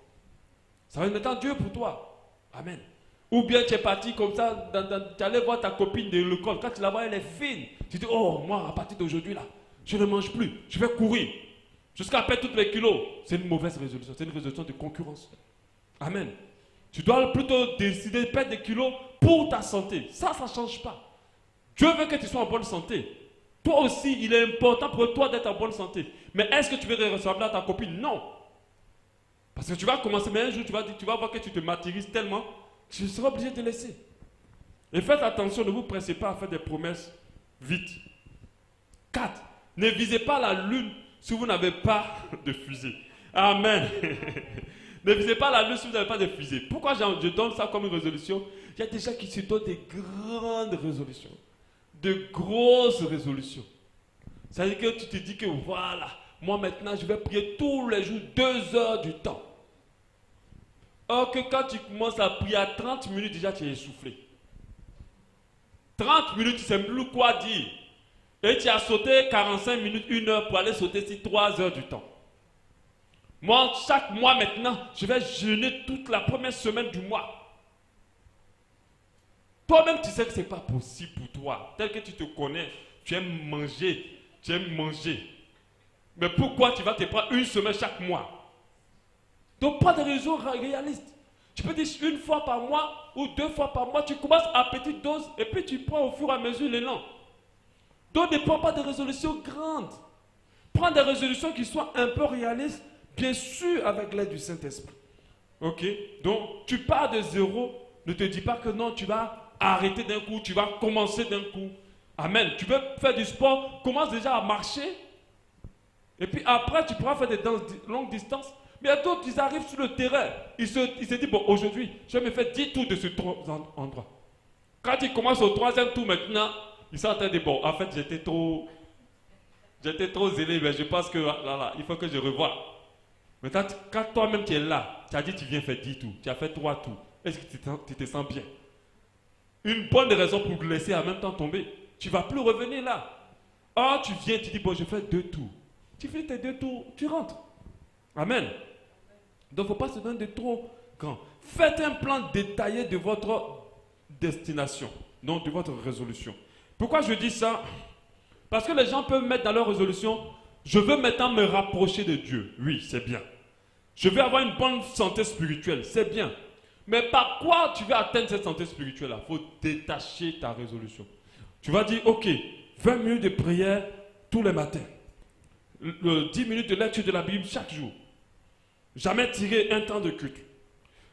Ça va être maintenant Dieu pour toi. Amen. Ou bien tu es parti comme ça, tu allais voir ta copine de l'école. Quand tu la vois, elle est fine. Tu dis, oh, moi, à partir d'aujourd'hui, là, je ne mange plus. Je vais courir. Jusqu'à perdre tous les kilos. C'est une mauvaise résolution. C'est une résolution de concurrence. Amen. Tu dois plutôt décider de perdre des kilos pour ta santé. Ça ne change pas. Dieu veut que tu sois en bonne santé. Toi aussi, il est important pour toi d'être en bonne santé. Mais est-ce que tu veux ressembler à ta copine? Non. Parce que tu vas commencer, mais un jour, tu vas voir que tu te matérialises tellement que tu seras obligé de te laisser. Et faites attention, ne vous pressez pas à faire des promesses vite. 4. Ne visez pas la lune si vous n'avez pas de fusée. Amen. Ne visez pas la lune si vous n'avez pas de fusée. Pourquoi je donne ça comme une résolution? Il y a des gens qui se donnent des grandes résolutions. De grosses résolutions. Ça veut dire que tu te dis que voilà, moi maintenant je vais prier tous les jours 2 heures du temps. Or que quand tu commences à prier à 30 minutes, déjà tu es essoufflé. 30 minutes, tu ne sais plus quoi dire. Et tu as sauté 45 minutes, 1 heure pour aller sauter sur 3 heures du temps. Moi, chaque mois maintenant, je vais jeûner toute la première semaine du mois. Toi-même, tu sais que ce n'est pas possible pour toi. Tel que tu te connais, tu aimes manger, Mais pourquoi tu vas te prendre 1 semaine chaque mois? Donc, pas de raison réaliste. Tu peux dire 1 fois par mois ou 2 fois par mois, tu commences à petite dose et puis tu prends au fur et à mesure l'élan. Donc, ne prends pas de résolutions grandes. Prends des résolutions qui soient un peu réalistes, bien sûr avec l'aide du Saint-Esprit. Ok? Donc, tu pars de zéro, ne te dis pas que non, tu vas arrêter d'un coup, tu vas commencer d'un coup. Amen. Tu veux faire du sport, commence déjà à marcher. Et puis après, tu pourras faire des danses longue distance. Mais il y a d'autres, ils arrivent sur le terrain. Ils se disent, bon, aujourd'hui, je vais me faire 10 tours de ce endroit. Quand ils commencent au 3e tour maintenant, ils sont en train de dire, bon, en fait, j'étais trop zélé, mais je pense que là, il faut que je revoie. Maintenant, quand toi-même tu es là, tu as dit, tu viens faire 10 tours, tu as fait 3 tours. Est-ce que tu te sens bien? Une bonne raison pour te laisser en même temps tomber. Tu ne vas plus revenir là. Or, tu viens, tu dis, bon, je fais 2 tours. Tu fais tes 2 tours, tu rentres. Amen. Donc, il ne faut pas se donner de trop grand. Faites un plan détaillé de votre destination, donc de votre résolution. Pourquoi je dis ça? Parce que les gens peuvent mettre dans leur résolution, je veux maintenant me rapprocher de Dieu. Oui, c'est bien. Je veux avoir une bonne santé spirituelle. C'est bien. Mais par quoi tu veux atteindre cette santé spirituelle-là? Il faut détacher ta résolution. Tu vas dire, ok, 20 minutes de prière tous les matins. 10 minutes de lecture de la Bible chaque jour. Jamais tirer un temps de culte.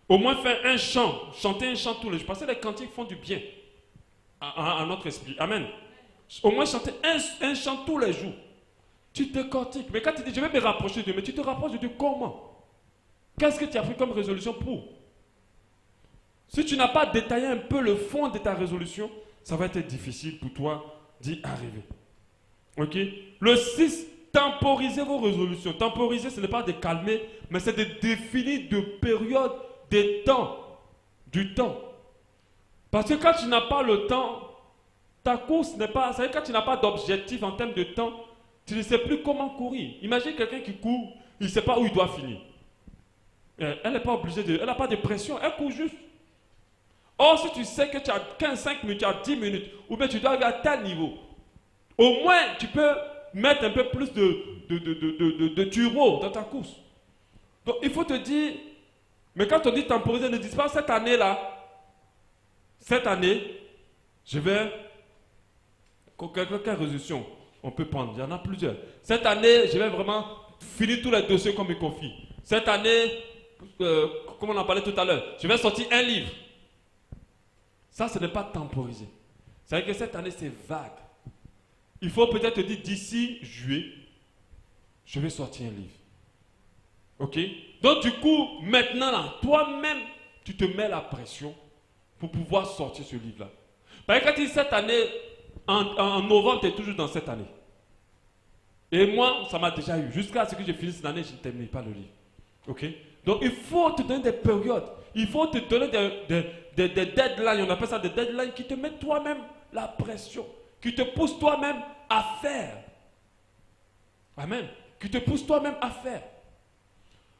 Au moins faire un chant, chanter un chant tous les jours. Parce que les cantiques font du bien à notre esprit. Amen. Au moins chanter un chant tous les jours. Tu te cantiques. Mais quand tu dis, je vais me rapprocher de Dieu, mais tu te rapproches de Dieu comment? Qu'est-ce que tu as pris comme résolution pour? Si tu n'as pas détaillé un peu le fond de ta résolution, ça va être difficile pour toi d'y arriver. Ok? Le 6, temporisez vos résolutions. Temporiser, ce n'est pas de calmer, mais c'est de définir de périodes, des temps, du temps. Parce que quand tu n'as pas le temps, ta course n'est pas... Ça veut dire quand tu n'as pas d'objectif en termes de temps, tu ne sais plus comment courir. Imagine quelqu'un qui court, il ne sait pas où il doit finir. Elle n'est pas obligée de... Elle n'a pas de pression, elle court juste. Or, si tu sais que tu as 15-5 minutes, tu as 10 minutes, ou bien tu dois arriver à tel niveau, au moins tu peux mettre un peu plus de turbo dans ta course. Donc, il faut te dire, mais quand on dit temporiser, ne dis pas cette année-là, cette année, je vais... Quelle résolution on peut prendre? Il y en a plusieurs. Cette année, je vais vraiment finir tous les dossiers qu'on me confie. Cette année, comme on en parlait tout à l'heure, je vais sortir un livre. Ça, ce n'est pas temporisé. C'est-à-dire que cette année, c'est vague. Il faut peut-être te dire, d'ici juillet, je vais sortir un livre. Ok? Donc du coup, maintenant, là, toi-même, tu te mets la pression pour pouvoir sortir ce livre-là. Parce que quand tu dis cette année, en novembre, tu es toujours dans cette année. Et moi, ça m'a déjà eu. Jusqu'à ce que je finisse cette année, je ne termine pas le livre. Ok? Donc il faut te donner des périodes. Il faut te donner des deadlines. On appelle ça des deadlines qui te mettent toi-même la pression. Qui te poussent toi-même à faire. Amen. Qui te poussent toi-même à faire.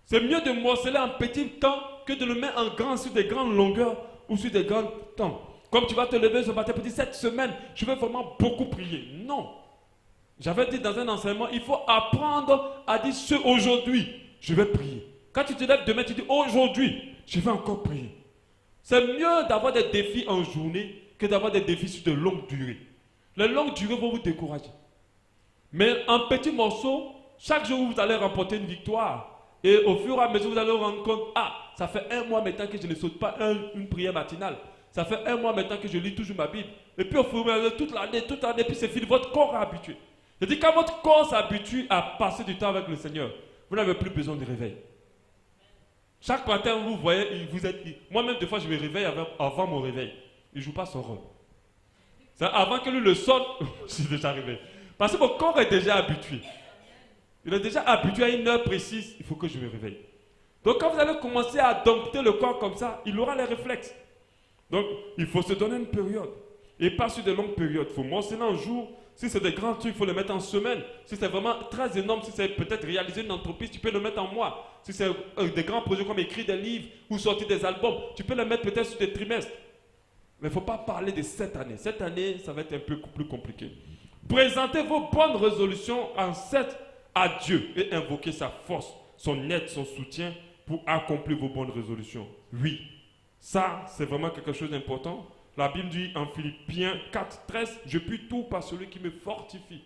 C'est mieux de morceler en petit temps que de le mettre en grand sur des grandes longueurs ou sur des grands temps. Comme tu vas te lever ce matin pour dire cette semaine, je vais vraiment beaucoup prier. Non. J'avais dit dans un enseignement, il faut apprendre à dire ce aujourd'hui, je vais prier. Quand tu te lèves demain, tu dis aujourd'hui, je vais encore prier. C'est mieux d'avoir des défis en journée que d'avoir des défis sur de longue durée. Les longues durées vont vous décourager. Mais en petits morceaux, chaque jour vous allez remporter une victoire. Et au fur et à mesure, vous allez vous rendre compte, ça fait un mois maintenant que je ne saute pas une prière matinale. Ça fait un mois maintenant que je lis toujours ma Bible. Et puis au fur et à mesure, toute l'année, puis c'est fini, votre corps est habitué. Je dis, quand votre corps s'habitue à passer du temps avec le Seigneur, vous n'avez plus besoin de réveil. Chaque matin, vous voyez, vous êtes... Moi-même, des fois, je me réveille avant mon réveil. Il ne joue pas son rôle. Avant que lui le sonne, je suis déjà réveillé. Parce que mon corps est déjà habitué. Il est déjà habitué à une heure précise, il faut que je me réveille. Donc quand vous allez commencer à dompter le corps comme ça, il aura les réflexes. Donc il faut se donner une période. Et pas sur de longues périodes. Il faut mentionner un jour. Si c'est des grands trucs, il faut les mettre en semaine. Si c'est vraiment très énorme, si c'est peut-être réaliser une entreprise, tu peux le mettre en mois. Si c'est des grands projets comme écrire des livres ou sortir des albums, tu peux le mettre peut-être sur des trimestres. Mais il ne faut pas parler de cette année. Cette année, ça va être un peu plus compliqué. Présentez vos bonnes résolutions en 7 à Dieu et invoquez sa force, son aide, son soutien pour accomplir vos bonnes résolutions. Oui, ça c'est vraiment quelque chose d'important. La Bible dit en Philippiens 4, 13, je puis tout par celui qui me fortifie.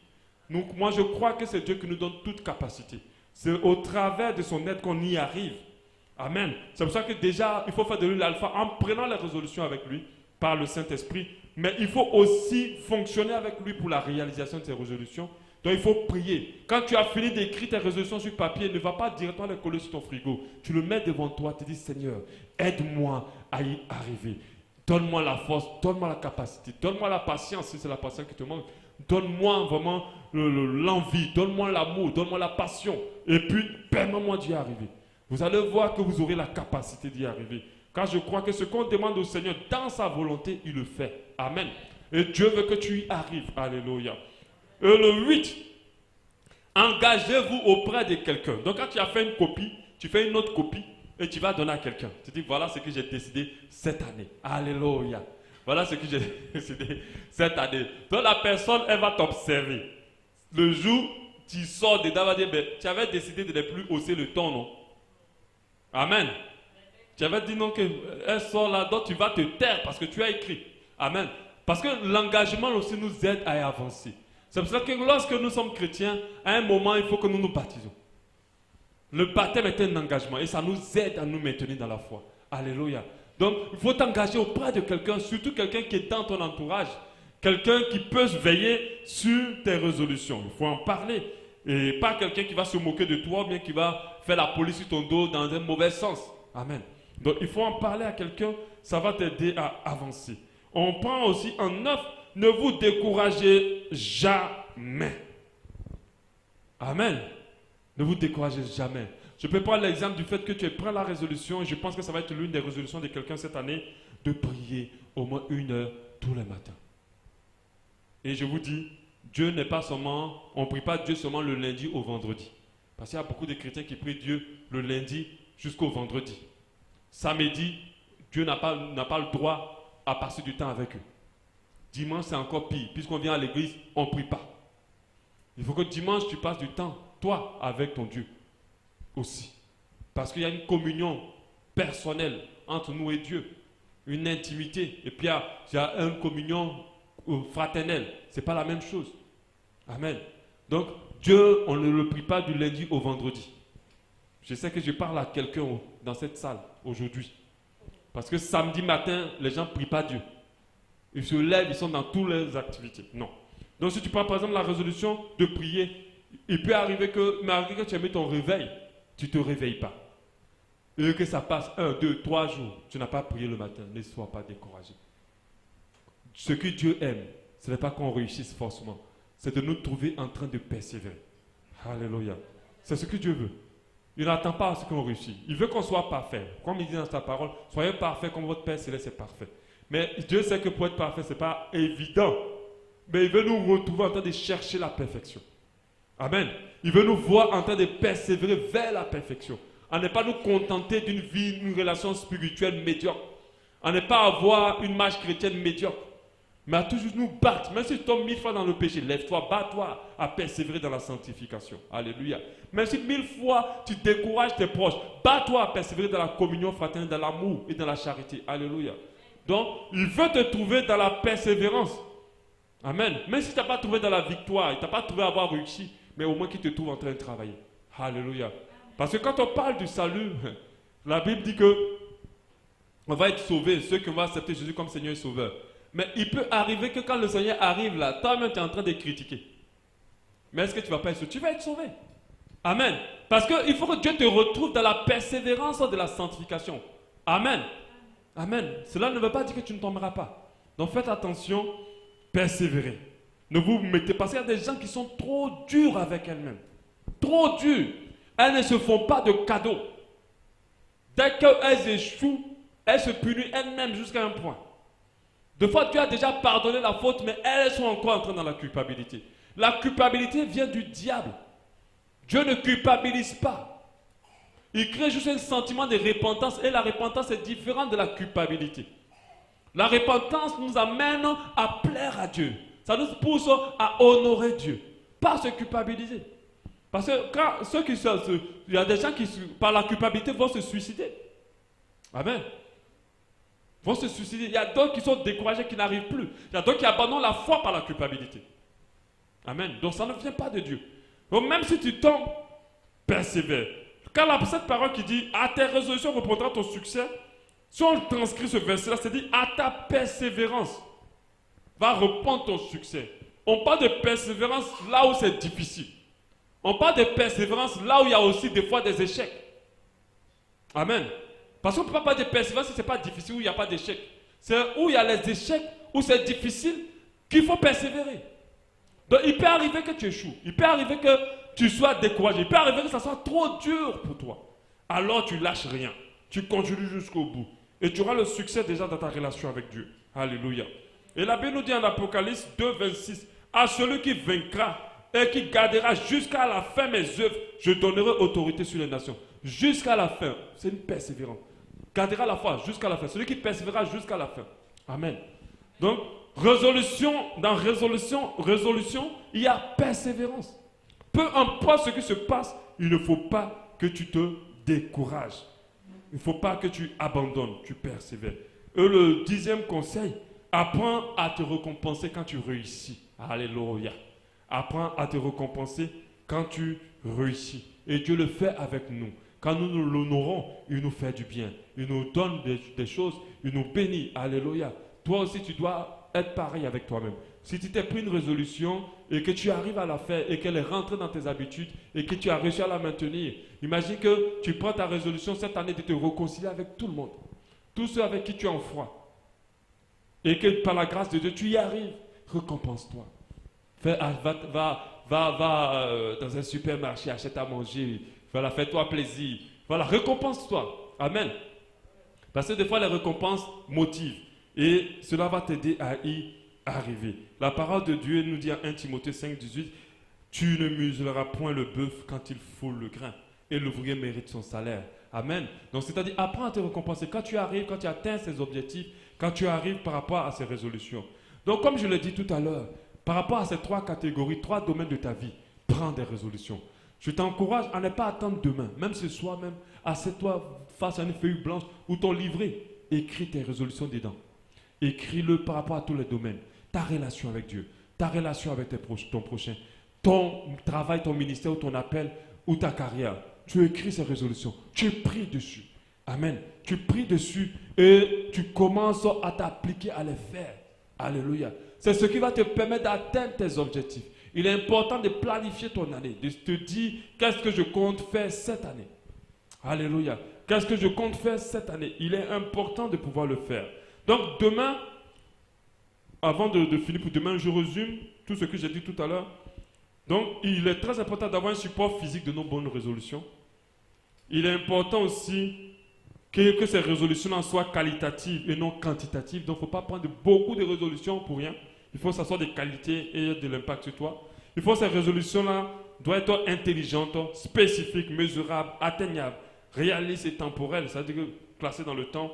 Donc moi je crois que c'est Dieu qui nous donne toute capacité. C'est au travers de son aide qu'on y arrive. Amen. C'est pour ça que déjà il faut faire de lui l'alpha en prenant les résolutions avec lui par le Saint-Esprit. Mais il faut aussi fonctionner avec lui pour la réalisation de ces résolutions. Donc il faut prier. Quand tu as fini d'écrire tes résolutions sur papier, ne va pas directement les coller sur ton frigo. Tu le mets devant toi, tu dis Seigneur, aide-moi à y arriver. Donne-moi la force, donne-moi la capacité, donne-moi la patience si c'est la patience qui te manque. Donne-moi vraiment l'envie, donne-moi l'amour, donne-moi la passion. Et puis, permets-moi d'y arriver. Vous allez voir que vous aurez la capacité d'y arriver. Car je crois que ce qu'on demande au Seigneur dans sa volonté, il le fait. Amen. Et Dieu veut que tu y arrives. Alléluia. Et le 8, engagez-vous auprès de quelqu'un. Donc quand tu as fait une copie, tu fais une autre copie et tu vas donner à quelqu'un. Tu dis, voilà ce que j'ai décidé cette année. Alléluia. Voilà ce que j'ai décidé cette année. Donc la personne, elle va t'observer. Le jour, tu sors dedans, elle va dire, ben, tu avais décidé de ne plus hausser le ton, non? Amen. Tu avais dit non qu'elle sort là, donc tu vas te taire parce que tu as écrit. Amen. Parce que l'engagement aussi nous aide à avancer. C'est pour ça que lorsque nous sommes chrétiens, à un moment, il faut que nous nous baptisons. Le baptême est un engagement et ça nous aide à nous maintenir dans la foi. Alléluia. Donc, il faut t'engager auprès de quelqu'un, surtout quelqu'un qui est dans ton entourage. Quelqu'un qui peut se veiller sur tes résolutions. Il faut en parler. Et pas quelqu'un qui va se moquer de toi, ou bien qui va faire la police sur ton dos dans un mauvais sens. Amen. Donc, il faut en parler à quelqu'un, ça va t'aider à avancer. On prend aussi en 9, ne vous découragez jamais. Amen. Ne vous découragez jamais. Je peux prendre l'exemple du fait que tu prends la résolution, et je pense que ça va être l'une des résolutions de quelqu'un cette année, de prier au moins 1 heure tous les matins. Et je vous dis, Dieu n'est pas seulement, on ne prie pas Dieu seulement le lundi au vendredi. Parce qu'il y a beaucoup de chrétiens qui prient Dieu le lundi jusqu'au vendredi. Samedi, Dieu n'a pas le droit à passer du temps avec eux. Dimanche, c'est encore pire. Puisqu'on vient à l'église, on ne prie pas. Il faut que dimanche, tu passes du temps, toi, avec ton Dieu aussi. Parce qu'il y a une communion personnelle entre nous et Dieu. Une intimité. Et puis, il y a une communion fraternelle. Ce n'est pas la même chose. Amen. Donc, Dieu, on ne le prie pas du lundi au vendredi. Je sais que je parle à quelqu'un dans cette salle aujourd'hui. Parce que samedi matin, les gens ne prient pas Dieu. Ils se lèvent, ils sont dans toutes leurs activités. Non. Donc si tu prends par exemple la résolution de prier, il peut arriver que, malgré que tu aies mis ton réveil, tu ne te réveilles pas. Et que ça passe 1, 2, 3 jours, tu n'as pas prié le matin, ne sois pas découragé. Ce que Dieu aime, ce n'est pas qu'on réussisse forcément, c'est de nous trouver en train de persévérer. Alléluia. C'est ce que Dieu veut. Il n'attend pas à ce qu'on réussisse. Il veut qu'on soit parfait. Comme il dit dans sa parole, soyez parfaits comme votre Père Céleste est parfait. Mais Dieu sait que pour être parfait, ce n'est pas évident. Mais il veut nous retrouver en train de chercher la perfection. Amen. Il veut nous voir en train de persévérer vers la perfection. À ne pas nous contenter d'une vie, d'une relation spirituelle médiocre. À ne pas avoir une marche chrétienne médiocre. Mais à toujours nous battre. Même si tu tombes 1000 fois dans le péché, lève-toi, bats-toi à persévérer dans la sanctification. Alléluia. Même si 1000 fois tu décourages tes proches, bats-toi à persévérer dans la communion fraternelle, dans l'amour et dans la charité. Alléluia. Donc, il veut te trouver dans la persévérance. Amen. Même si tu n'as pas trouvé dans la victoire, tu n'as pas trouvé à avoir réussi, mais au moins qu'il te trouve en train de travailler. Alléluia. Parce que quand on parle du salut, la Bible dit que on va être sauvé, ceux qui vont accepter Jésus comme Seigneur et Sauveur. Mais il peut arriver que quand le Seigneur arrive là, toi-même tu es en train de critiquer. Mais est-ce que tu ne vas pas être sauvé? Tu vas être sauvé. Amen. Parce qu'il faut que Dieu te retrouve dans la persévérance de la sanctification. Amen. Amen. Cela ne veut pas dire que tu ne tomberas pas. Donc faites attention, persévérez. Ne vous mettez pas. Il y a des gens qui sont trop durs avec elles-mêmes. Trop durs. Elles ne se font pas de cadeaux. Dès qu'elles échouent, elles se punissent elles-mêmes jusqu'à un point. Des fois, Dieu a déjà pardonné la faute, mais elles sont encore entrées dans la culpabilité. La culpabilité vient du diable. Dieu ne culpabilise pas. Il crée juste un sentiment de repentance, et la repentance est différente de la culpabilité. La repentance nous amène à plaire à Dieu. Ça nous pousse à honorer Dieu, pas se culpabiliser. Parce que quand il y a des gens qui, par la culpabilité, vont se suicider. Amen. Vont se suicider. Il y a d'autres qui sont découragés, qui n'arrivent plus. Il y a d'autres qui abandonnent la foi par la culpabilité. Amen. Donc ça ne vient pas de Dieu. Donc même si tu tombes, persévère. Quand cette parole qui dit « à tes résolutions reprendra ton succès », si on transcrit ce verset-là, c'est dit « à ta persévérance va reprendre ton succès ». On parle de persévérance là où c'est difficile. On parle de persévérance là où il y a aussi des fois des échecs. Amen. Parce qu'on ne peut pas parler de persévérance si ce n'est pas difficile, où il n'y a pas d'échec. C'est où il y a les échecs, où c'est difficile, qu'il faut persévérer. Donc il peut arriver que tu échoues. Il peut arriver que tu sois découragé. Il peut arriver que ça soit trop dur pour toi. Alors tu lâches rien. Tu continues jusqu'au bout. Et tu auras le succès déjà dans ta relation avec Dieu. Alléluia. Et la Bible nous dit en Apocalypse 2, 26, « À celui qui vaincra et qui gardera jusqu'à la fin mes œuvres, je donnerai autorité sur les nations. » Jusqu'à la fin. C'est une persévérance. Gardera la foi jusqu'à la fin. Celui qui persévérera jusqu'à la fin. Amen. Donc, dans résolution, il y a persévérance. Peu importe ce qui se passe, il ne faut pas que tu te décourages. Il ne faut pas que tu abandonnes, tu persévères. Et le 10e conseil, apprends à te récompenser quand tu réussis. Alléluia. Apprends à te récompenser quand tu réussis. Et Dieu le fait avec nous. Quand nous l'honorons, il nous fait du bien. Il nous donne des choses, il nous bénit. Alléluia. Toi aussi, tu dois être pareil avec toi-même. Si tu t'es pris une résolution et que tu arrives à la faire et qu'elle est rentrée dans tes habitudes et que tu as réussi à la maintenir, imagine que tu prends ta résolution cette année de te réconcilier avec tout le monde. Tous ceux avec qui tu es en foi. Et que par la grâce de Dieu, tu y arrives. Récompense-toi. Va dans un supermarché, achète à manger. Voilà, fais-toi plaisir. Voilà, récompense-toi. Amen. Parce que des fois, les récompenses motivent. Et cela va t'aider à y arriver. La parole de Dieu nous dit en 1 Timothée 5, 18, « Tu ne muselleras point le bœuf quand il foule le grain, et l'ouvrier mérite son salaire. » Amen. Donc, c'est-à-dire, apprends à te récompenser. Quand tu arrives, quand tu atteins ces objectifs, quand tu arrives par rapport à ces résolutions. Donc, comme je l'ai dit tout à l'heure, par rapport à ces 3 catégories, 3 domaines de ta vie, prends des résolutions. Je t'encourage à ne pas attendre demain, même ce soir même, assieds-toi face à une feuille blanche ou ton livret, écris tes résolutions dedans. Écris-le par rapport à tous les domaines. Ta relation avec Dieu, ta relation avec ton prochain, ton travail, ton ministère ou ton appel ou ta carrière. tu écris ces résolutions, tu pries dessus. Amen. Tu pries dessus et tu commences à t'appliquer à les faire. Alléluia. C'est ce qui va te permettre d'atteindre tes objectifs. Il est important de planifier ton année, de te dire qu'est-ce que je compte faire cette année. Alléluia. Qu'est-ce que je compte faire cette année? Il est important de pouvoir le faire. Donc demain, avant de finir pour demain, je résume tout ce que j'ai dit tout à l'heure. Donc il est très important d'avoir un support physique de nos bonnes résolutions. Il est important aussi que ces résolutions soient qualitatives et non quantitatives. Donc il ne faut pas prendre beaucoup de résolutions pour rien. Il faut que ça soit de qualité et de l'impact sur toi. Il faut que ces résolutions-là doivent être intelligentes, spécifiques, mesurables, atteignables, réalistes et temporelles. C'est-à-dire classées dans le temps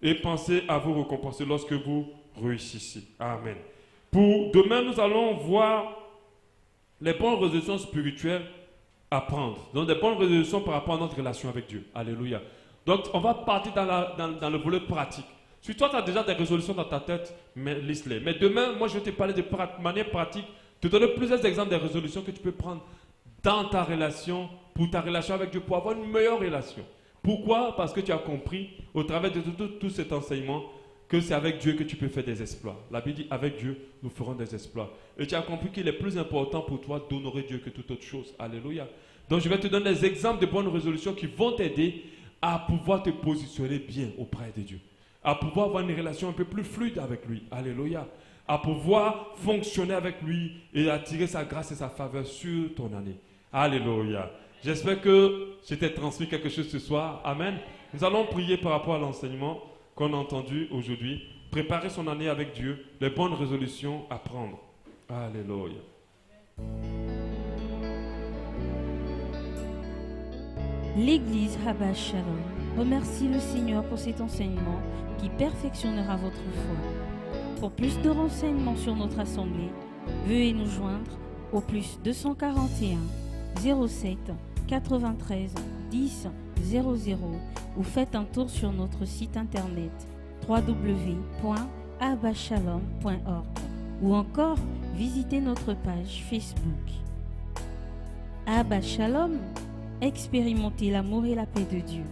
et pensez à vous récompenser lorsque vous réussissez. Amen. Pour demain, nous allons voir les bonnes résolutions spirituelles à prendre. Donc des bonnes résolutions par rapport à notre relation avec Dieu. Alléluia. Donc on va partir dans le volet pratique. Si toi tu as déjà des résolutions dans ta tête, mais liste-les. Mais demain, moi je vais te parler de manière pratique, te donner plusieurs exemples des résolutions que tu peux prendre dans ta relation, pour ta relation avec Dieu, pour avoir une meilleure relation. Pourquoi? Parce que tu as compris, au travers de tout cet enseignement, que c'est avec Dieu que tu peux faire des exploits. La Bible dit, avec Dieu, nous ferons des exploits. Et tu as compris qu'il est plus important pour toi d'honorer Dieu que toute autre chose. Alléluia. Donc je vais te donner des exemples de bonnes résolutions qui vont t'aider à pouvoir te positionner bien auprès de Dieu. À pouvoir avoir une relation un peu plus fluide avec lui. Alléluia. À pouvoir fonctionner avec lui et attirer sa grâce et sa faveur sur ton année. Alléluia. J'espère que je t'ai transmis quelque chose ce soir. Amen. Nous allons prier par rapport à l'enseignement qu'on a entendu aujourd'hui. Préparer son année avec Dieu, les bonnes résolutions à prendre. Alléluia. L'Église Habas Shalom remercie le Seigneur pour cet enseignement qui perfectionnera votre foi. Pour plus de renseignements sur notre assemblée, veuillez nous joindre au +241 07 93 10 00 ou faites un tour sur notre site internet www.habashalom.org ou encore visitez notre page Facebook. Habas Shalom, expérimentez l'amour et la paix de Dieu.